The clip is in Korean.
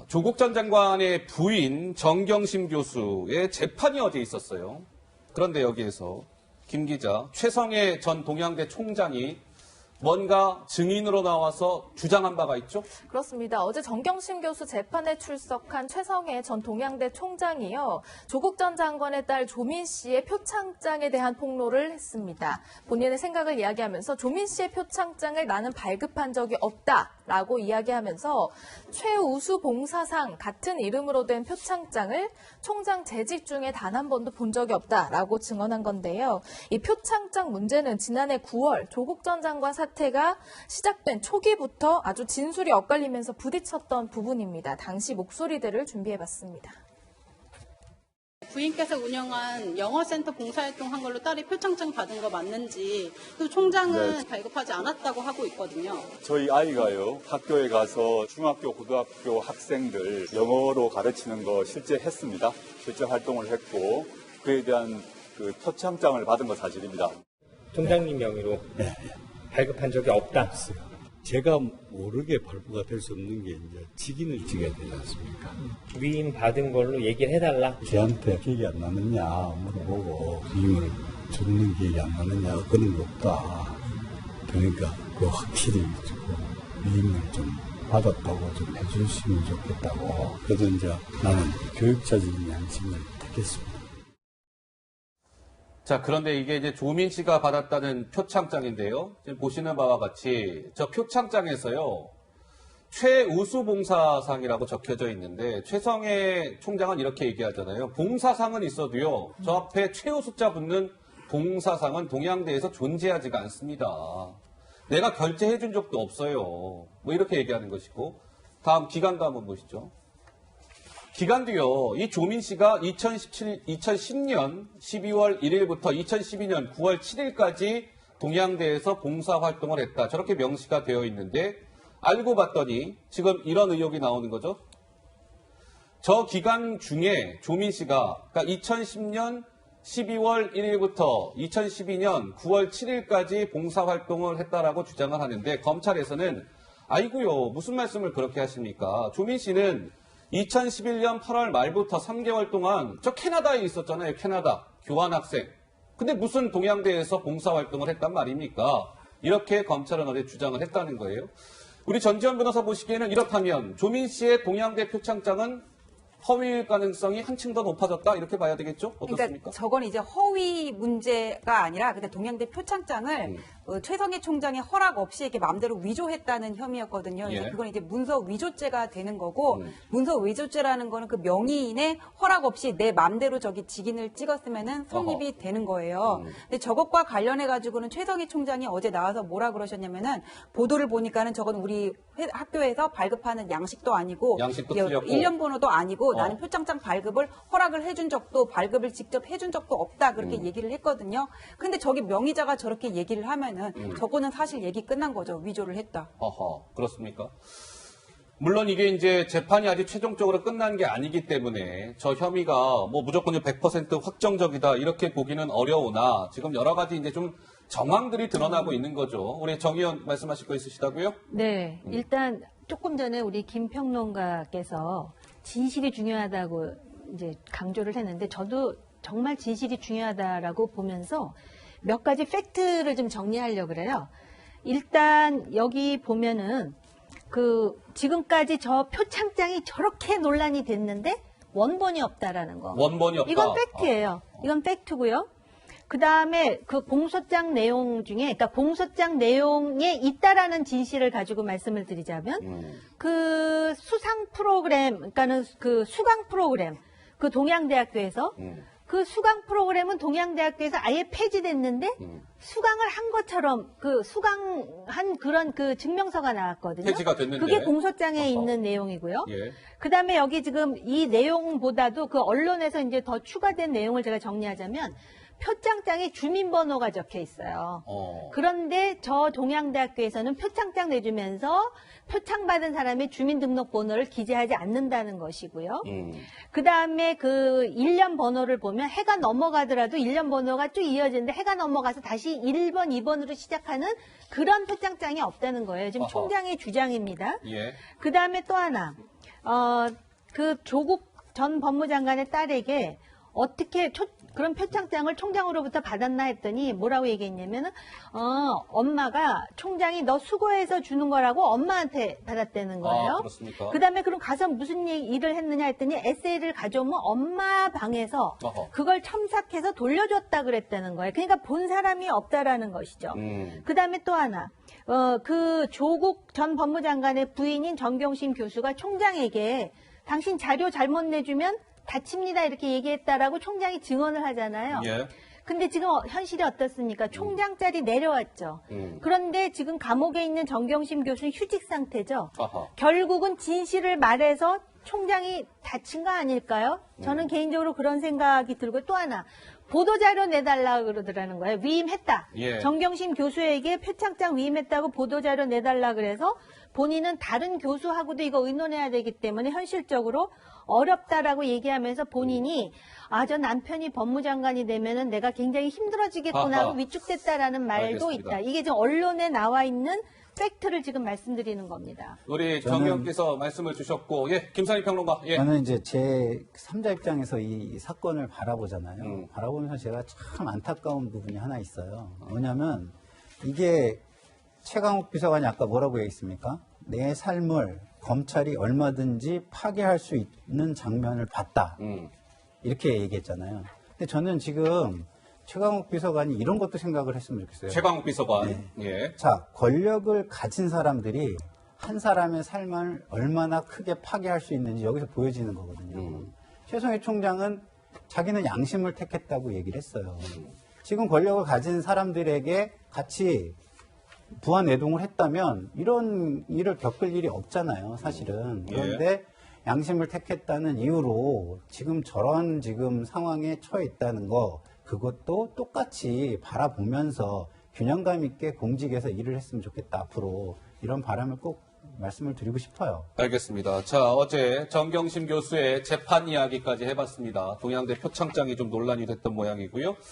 조국 전 장관의 부인 정경심 교수의 재판이 어제 있었어요. 그런데 여기에서 김 기자, 최성해 전 동양대 총장이 뭔가 증인으로 나와서 주장한 바가 있죠? 그렇습니다. 어제 정경심 교수 재판에 출석한 최성해 전 동양대 총장이요. 조국 전 장관의 딸 조민 씨의 표창장에 대한 폭로를 했습니다. 본인의 생각을 이야기하면서 조민 씨의 표창장을 나는 발급한 적이 없다라고 이야기하면서 최우수 봉사상 같은 이름으로 된 표창장을 총장 재직 중에 단 한 번도 본 적이 없다라고 증언한 건데요. 이 표창장 문제는 지난해 9월 조국 전 장관 사태가 시작된 초기부터 아주 진술이 엇갈리면서 부딪혔던 부분입니다. 당시 목소리들을 준비해봤습니다. 부인께서 운영한 영어센터 봉사활동 한 걸로 딸이 표창장 받은 거 맞는지, 또 총장은 발급하지 않았다고 하고 있거든요. 저희 아이가요, 학교에 가서 중학교, 고등학교 학생들 영어로 가르치는 거 실제 했습니다. 실제 활동을 했고 그에 대한 그 표창장을 받은 거 사실입니다. 총장님 명의로 발급한 적이 없다. 제가 모르게 발부가 될 수 없는 게 이제 직인을 지게 되지 않습니까? 위임 받은 걸로 얘기를 해달라. 걔한테 기억이 안 나느냐 물어보고 위임을 줬는 기억이 안 나느냐 그런 거 없다. 그러니까 그 확실히 위임을 좀 받았다고 좀 해주시면 좋겠다고. 그래서 이제 나는 교육자적인 양심을 택했습니다. 자, 그런데 이게 이제 조민 씨가 받았다는 표창장인데요. 지금 보시는 바와 같이 저 표창장에서요, 최우수 봉사상이라고 적혀져 있는데, 최성해 총장은 이렇게 얘기하잖아요. 봉사상은 있어도요, 저 앞에 최우수자 붙는 봉사상은 동양대에서 존재하지가 않습니다. 내가 결제해 준 적도 없어요. 뭐 이렇게 얘기하는 것이고, 다음 기간도 한번 보시죠. 기간도요, 이 조민 씨가 2010년 12월 1일부터 2012년 9월 7일까지 동양대에서 봉사활동을 했다. 저렇게 명시가 되어 있는데, 알고 봤더니 지금 이런 의혹이 나오는 거죠. 저 기간 중에 조민 씨가, 그러니까 2010년 12월 1일부터 2012년 9월 7일까지 봉사활동을 했다라고 주장을 하는데, 검찰에서는 아이고요, 무슨 말씀을 그렇게 하십니까? 조민 씨는 2011년 8월 말부터 3개월 동안 저 캐나다에 있었잖아요. 캐나다 교환학생. 근데 무슨 동양대에서 봉사활동을 했단 말입니까? 이렇게 검찰은 어제 주장을 했다는 거예요. 우리 전지현 변호사 보시기에는 이렇다면 조민 씨의 동양대 표창장은 허위일 가능성이 한층 더 높아졌다 이렇게 봐야 되겠죠? 어떻습니까? 그러니까 저건 이제 허위 문제가 아니라 근데 동양대 표창장을 최성해 총장의 허락 없이 이렇게 마음대로 위조했다는 혐의였거든요. 그래서 예. 그건 이제 문서 위조죄가 되는 거고 문서 위조죄라는 거는 그 명의인의 허락 없이 내 마음대로 저기 직인을 찍었으면은 성립이 되는 거예요. 근데 저것과 관련해 가지고는 최성해 총장이 어제 나와서 뭐라 그러셨냐면은 보도를 보니까는 저건 우리 학교에서 발급하는 양식도 아니고 양식도 틀렸고 1년 번호도 아니고 나는 표창장 발급을 허락을 해준 적도 발급을 직접 해준 적도 없다 그렇게 얘기를 했거든요. 근데 저기 명의자가 저렇게 얘기를 하면은 저거는 사실 얘기 끝난 거죠. 위조를 했다. 그렇습니까? 물론 이게 이제 재판이 아직 최종적으로 끝난 게 아니기 때문에 저 혐의가 뭐 무조건 100% 확정적이다 이렇게 보기는 어려우나 지금 여러 가지 이제 좀 정황들이 드러나고 있는 거죠. 우리 정 의원 말씀하실 거 있으시다고요? 네, 일단 조금 전에 우리 김 평론가께서 진실이 중요하다고 이제 강조를 했는데 저도 정말 진실이 중요하다라고 보면서 몇 가지 팩트를 좀 정리하려고 그래요. 일단 여기 보면은 그 지금까지 저 표창장이 저렇게 논란이 됐는데 원본이 없다라는 거. 원본이 없다. 이건 팩트예요. 이건 팩트고요. 그 다음에 그 공소장 내용 중에, 그러니까 공소장 내용에 있다라는 진실을 가지고 말씀을 드리자면, 그 수상 프로그램, 그러니까는 그 수강 프로그램, 그 동양대학교에서, 그 수강 프로그램은 동양대학교에서 아예 폐지됐는데, 수강을 한 것처럼 그 수강한 그런 그 증명서가 나왔거든요. 폐지가 됐는데. 그게 공소장에 있는 내용이고요. 예. 그 다음에 여기 지금 이 내용보다도 그 언론에서 이제 더 추가된 내용을 제가 정리하자면, 표창장에 주민번호가 적혀 있어요. 그런데 저 동양대학교에서는 표창장 내주면서 표창 받은 사람의 주민등록번호를 기재하지 않는다는 것이고요. 그 다음에 그 1년 번호를 보면 해가 넘어가더라도 1년 번호가 쭉 이어지는데 해가 넘어가서 다시 1번, 2번으로 시작하는 그런 표창장이 없다는 거예요. 지금 총장의 주장입니다. 예. 그 다음에 또 하나. 그 조국 전 법무장관의 딸에게 어떻게 그런 표창장을 총장으로부터 받았나 했더니 뭐라고 얘기했냐면은 엄마가 총장이 너 수고해서 주는 거라고 엄마한테 받았다는 거예요. 그렇습니까? 그다음에 그럼 가서 무슨 일을 했느냐 했더니 에세이를 가져오면 엄마 방에서 어허. 그걸 첨삭해서 돌려줬다 그랬다는 거예요. 그러니까 본 사람이 없다라는 것이죠. 그다음에 또 하나 그 조국 전 법무장관의 부인인 정경심 교수가 총장에게 당신 자료 잘못 내주면 다칩니다 이렇게 얘기했다라고 총장이 증언을 하잖아요. 예. 근데 지금 현실이 어떻습니까? 총장짜리 내려왔죠. 그런데 지금 감옥에 있는 정경심 교수는 휴직 상태죠. 아하. 결국은 진실을 말해서 총장이 다친 거 아닐까요? 저는 개인적으로 그런 생각이 들고 또 하나 보도자료 내달라 그러더라는 거예요. 위임했다. 예. 정경심 교수에게 표창장 위임했다고 보도자료 내달라 그래서 본인은 다른 교수하고도 이거 의논해야 되기 때문에 현실적으로 어렵다라고 얘기하면서 본인이 저 남편이 법무장관이 되면은 내가 굉장히 힘들어지겠구나 하고 아하. 위축됐다라는 말도 알겠습니다. 있다. 이게 지금 언론에 나와 있는 팩트를 지금 말씀드리는 겁니다. 우리 저는- 정경께서 말씀을 주셨고, 예, 김상희 평론가, 예. 저는 이제 제 3자 입장에서 이 사건을 바라보잖아요. 바라보면서 제가 참 안타까운 부분이 하나 있어요. 뭐냐면 이게 최강욱 비서관이 아까 뭐라고 얘기했습니까? 내 삶을 검찰이 얼마든지 파괴할 수 있는 장면을 봤다. 이렇게 얘기했잖아요. 근데 저는 지금 최강욱 비서관이 이런 것도 생각을 했으면 좋겠어요. 최강욱 비서관, 네. 예. 자, 권력을 가진 사람들이 한 사람의 삶을 얼마나 크게 파괴할 수 있는지 여기서 보여지는 거거든요. 최성해 총장은 자기는 양심을 택했다고 얘기를 했어요. 지금 권력을 가진 사람들에게 같이 부하 내동을 했다면 이런 일을 겪을 일이 없잖아요, 사실은. 그런데 양심을 택했다는 이유로 지금 저런 지금 상황에 처해 있다는 거, 그것도 똑같이 바라보면서 균형감 있게 공직에서 일을 했으면 좋겠다, 앞으로. 이런 바람을 꼭 말씀을 드리고 싶어요. 알겠습니다. 자, 어제 정경심 교수의 재판 이야기까지 해봤습니다. 동양대 표창장이 좀 논란이 됐던 모양이고요.